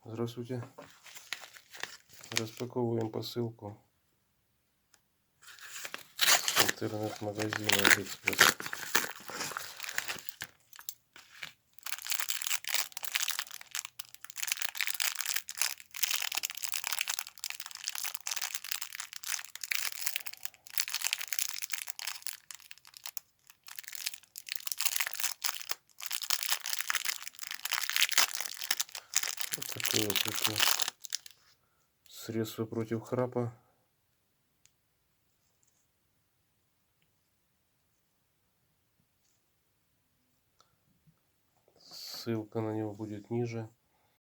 Здравствуйте. Распаковываем посылку с интернет-магазина Алиэкспресс. Вот такое вот пришло средство против храпа. Ссылка на него будет ниже.